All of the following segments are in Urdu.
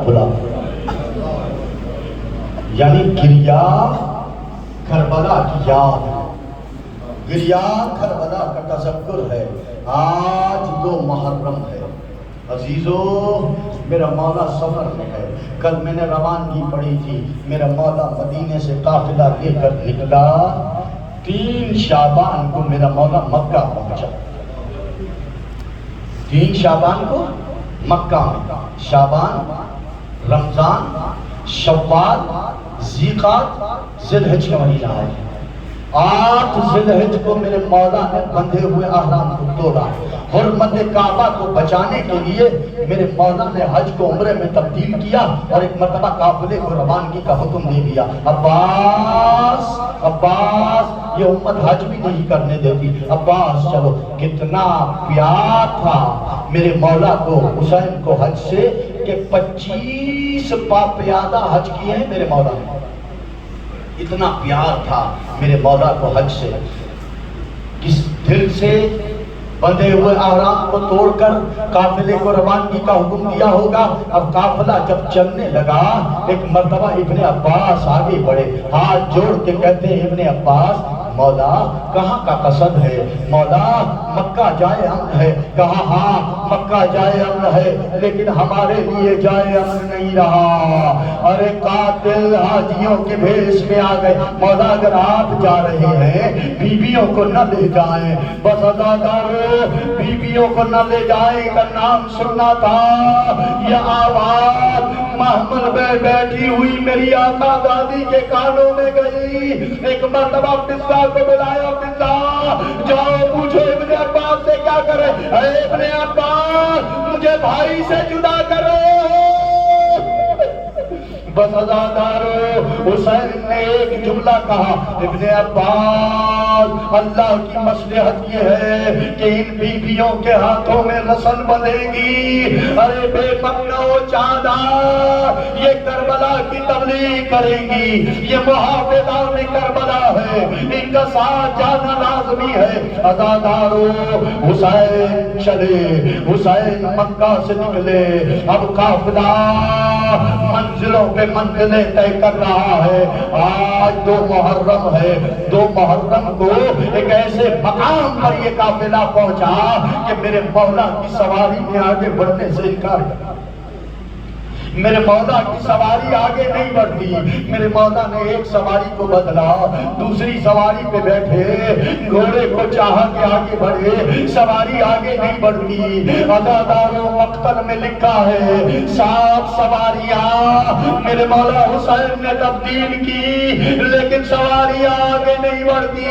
کھلا، یعنی گریا کربلا کی یاد، گریا کربلا کا تذکر ہے۔ آج 2 محرم ہے عزیزو، میرا مولا سفر میں ہے۔ کل میں نے روانگی پڑھی تھی، میرا مولا مدینے سے قافلہ لے کر نکلا، 3 شعبان کو میرا مولا مکہ پہنچا۔ 3 شعبان کو مکہ میں، شعبان، رمضان، شوال، ذیقات، ذی الحج کا مہینہ ہے۔ 8 ذی الحج کو میرے مولا نے بندھے ہوئے احرام کو توڑا۔ حرمت کعبہ کو بچانے کے لیے میرے مولا نے حج کو عمرے میں تبدیل کیا اور ایک مرتبہ قافلے کو روانگی کا حکم دے دیا۔ عباس، عباس، یہ امت حج بھی نہیں کرنے دیتی، عباس چلو۔ کتنا پیار تھا میرے مولا کو حسین کو حج سے کہ 25 پیادہ حج کیے ہیں میرے مولا نے۔ اتنا پیار تھا میرے مولا کو حج سے، کس دل سے بندھے ہوئے احرام کو توڑ کر قافلے کو روانگی کا حکم دیا ہوگا۔ اب قافلہ جب چلنے لگا، ایک مرتبہ ابن عباس آگے بڑھے، ہاتھ جوڑ کے کہتے ہیں ابن عباس، مولا کہاں کا قصد ہے؟ مولا مکہ جائے امن ہے۔ کہا ہاں مکہ جائے امن ہے، لیکن ہمارے لیے جائے امن نہیں رہا۔ ارے قاتل حاجیوں کے بھیس میں آ گئے۔ مولا اگر آپ جا رہے ہیں بیویوں کو نہ لے جائیں، بس عزادارو بیویوں کو نہ لے جائیں کا نام سننا تھا۔ یہ آواز محمل میں بیٹھی ہوئی میری آقا دادی کے کانوں میں گئی۔ ایک مرتبہ فضا کو بلایا، فضا جاؤ پوچھو ابن عباس سے کیا کرے۔ اے ابن عباس مجھے بھائی سے جدا کرو۔ بس عزادارو حسین نے ایک جملہ کہا، ابن عباس اللہ کی مصلحت یہ ہے کہ ان بیویوں کے ہاتھوں میں رسن بندھے گی۔ ارے بے مکنو چاندہ یہ کربلا کی تبلیغ کرے گی، یہ محافظان کربلا ہے، ان کا ساتھ جانا لازمی ہے۔ عزادارو حسین چلے، حسین مکہ سے نکلے۔ اب قافلہ منزلوں پہ منزلیں طے کر رہا ہے۔ آج 2 محرم ہے، 2 محرم کو ایک ایسے مقام پر یہ قافلہ پہنچا کہ میرے مولا کی سواری نے آگے بڑھنے سے انکار کیا۔ میرے مولا کی سواری آگے نہیں بڑھتی۔ میرے مولا نے ایک سواری کو بدلا، دوسری سواری پہ بیٹھے، گھوڑے کو چاہا کہ آگے بڑھے، سواری آگے نہیں بڑھتی۔ عزادارو مقتل میں لکھا ہے 7 سواریاں میرے مولا حسین نے تبدیل کی، لیکن سواریاں آگے نہیں بڑھتی۔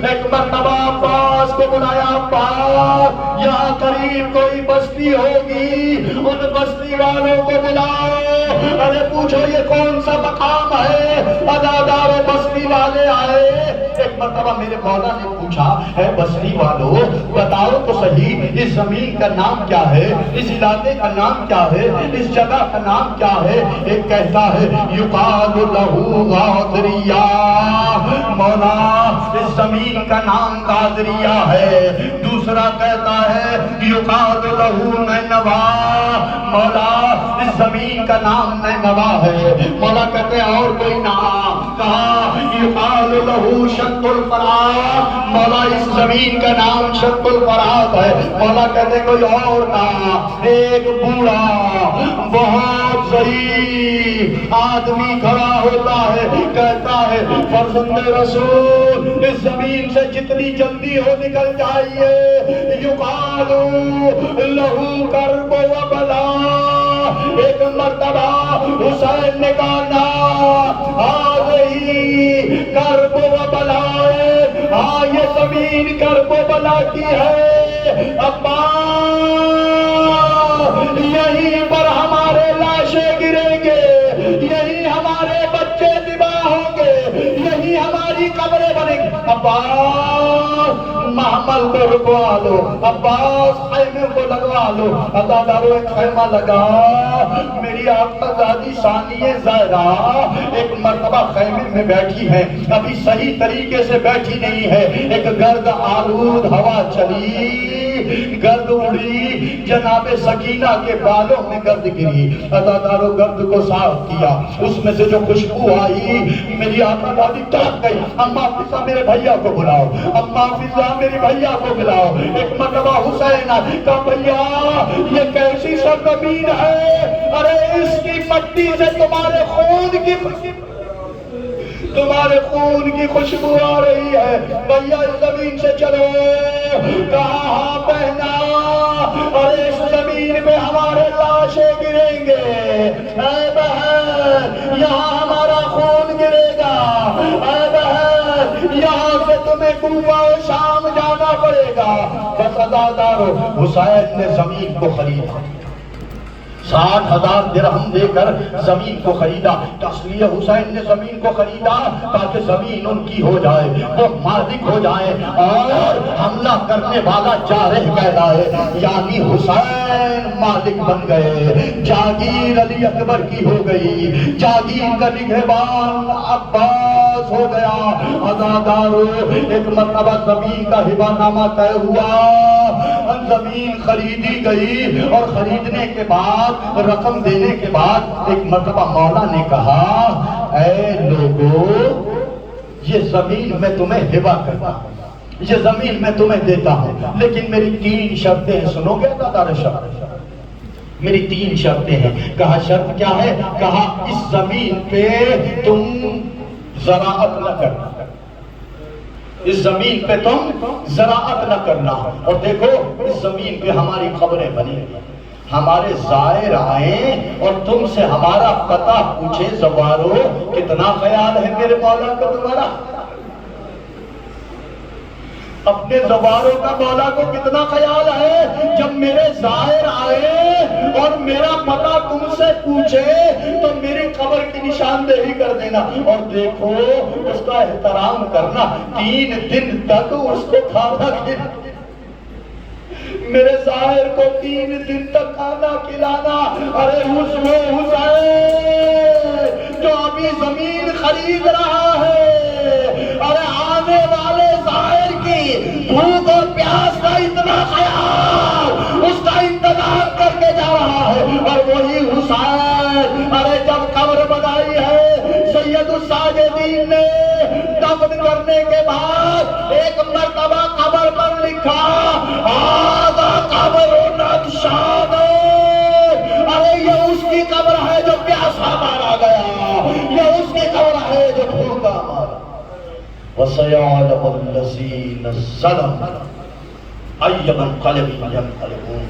ایک مرتبہ عباس کو بلایا، عباس یہاں قریب کوئی بستی ہوگی، ان بستی والوں کو بلاؤ۔ ارے پوچھو یہ کون سا مقام ہے؟ عزادارو بستی والے آئے۔ ایک مرتبہ میرے مولا نے پوچھا، اے بستی والو بتاؤ تو صحیح اس زمین کا نام کیا ہے، اس علاقے کا نام کیا ہے، اس جگہ کا نام کیا ہے؟ ایک کہتا ہے یقال لہو غادریہ، مولا اس زمین کا نام غادریہ ہے۔ دوسرا کہتا ہے یقال لہو نینوا، مولا اس زمین کا نام نینوا ہے۔ مولا کہتے ہیں اور کوئی نام؟ کہا یقال لہو شط الفرات، مولا اس زمین کا نام شط الفرات ہے۔ مولا کہتے ہیں کوئی اور نام؟ ایک بوڑھا بہت ضعیف آدمی کھڑا ہوتا ہے، کہتا ہے فرزند رسول اس زمین سے جتنی جلدی ہو نکل جائیے۔ یقال لہو کرب و بلا، ایک مرتبہ حسین نے کہا آ رہی کرب و بلا، ہاں یہ زمین کرب و بلا کی ہے۔ ابا یہیں پر ہمارے لاشیں گریں گے، یہیں ہمارے بچے ذبح ہوں گے، یہیں ہماری قبریں بنیں گی۔ عباس محمل کو رکوا لو، عباس خیمے کو لگوا لو۔ عزادارو ایک خیمہ لگا، میری آقا زادی ثانیہ زہرا ایک مرتبہ خیمے میں بیٹھی ہے، ابھی صحیح طریقے سے بیٹھی نہیں ہے، ایک گرد آلود ہوا چلی، گرد اڑی، جناب سکینہ کے بالوں میں گرد گری، عزادارو گرد کو صاف کیا، اس میں سے جو خوشبو آئی، میری آقا دادی تڑپ گئی، اماں فضا میرے بھیا کو بلاؤ، اماں فضا میری بھیا کو بلاؤ۔ ایک مرتبہ حسین کہا بھیا یہ کیسی سرزمین ہے، ارے اس کی مٹی سے تمہارے خون کی خوشبو آ رہی ہے، بھیا اس زمین سے چلو۔ کہا ہاں بہنا، اور اس زمین پہ ہمارے لاشیں گریں گے، اے بہن یہاں ہمارا خون گرے گا، اے بہن یہاں سے تمہیں کوفہ و شام جانا پڑے گا۔ بس عزادارو حسین نے زمین کو خریدا، 60,000 درہم دے کر زمین کو خریدا، اس لیے حسین نے زمین کو خریدا تاکہ زمین ان کی ہو جائے، وہ مالک ہو جائے اور حملہ کرنے والا جارح کہلائے، یعنی حسین مالک بن گئے، جاگیر علی اکبر کی ہو گئی، جاگیر کا نگہبان عباس ہو گیا۔ عزادارو ایک مرتبہ زمین کا ہبہ نامہ طے ہوا، زمین خریدی گئی، اور خریدنے کے بعد رقم دینے کے بعد ایک مرتبہ مولا نے کہا اے لوگو یہ زمین میں تمہیں ہبہ کرتا ہوں، یہ زمین میں تمہیں دیتا ہوں، لیکن میری 3 شرطیں ہیں، سنو گے عزادار شرط؟ میری 3 شرطیں ہیں۔ کہا شرط کیا ہے؟ کہا اس زمین پہ تم زراعت نہ کرنا، اس زمین پہ تم زراعت نہ کرنا، اور دیکھو اس زمین پہ ہماری قبریں بنی ہیں، ہمارے زائر آئیں اور تم سے ہمارا پتہ پوچھے، زوارو کتنا خیال ہے میرے مولا کا تمہارا؟ اپنے زواروں کا مولا کو کتنا خیال ہے؟ جب میرے زائر آئے اور میرا پتہ تم سے پوچھے تو میری قبر کی نشاندہی کر دینا، اور دیکھو اس کا احترام کرنا، 3 دن تک اس کو کھانا کھلانا، میرے ظاہر کو 3 دن تک کھانا کھلانا۔ ارے اس وہ حسین جو ابھی زمین خرید رہا ہے، ارے آنے والے ظاہر کی بھوک اور پیاس کا اتنا خیال، اس کا انتظام کر کے جا رہا ہے، اور وہی حسین ارے جب قبر بنائی ہے سید الساجدین نے، دفن کرنے کے بعد ایک مرتبہ قبر پر لکھا آدھا قبر ندشاد، ارے یہ اس کی قبر ہے جو پیاسا مارا گیا، یہ اس کی قبر ہے جو بھوکا مارا۔ وَسَيَعْلَمُ الَّذِينَ ظَلَمُوا أَيَّ مُنقَلِبٍ يَنقَلِبُونَ۔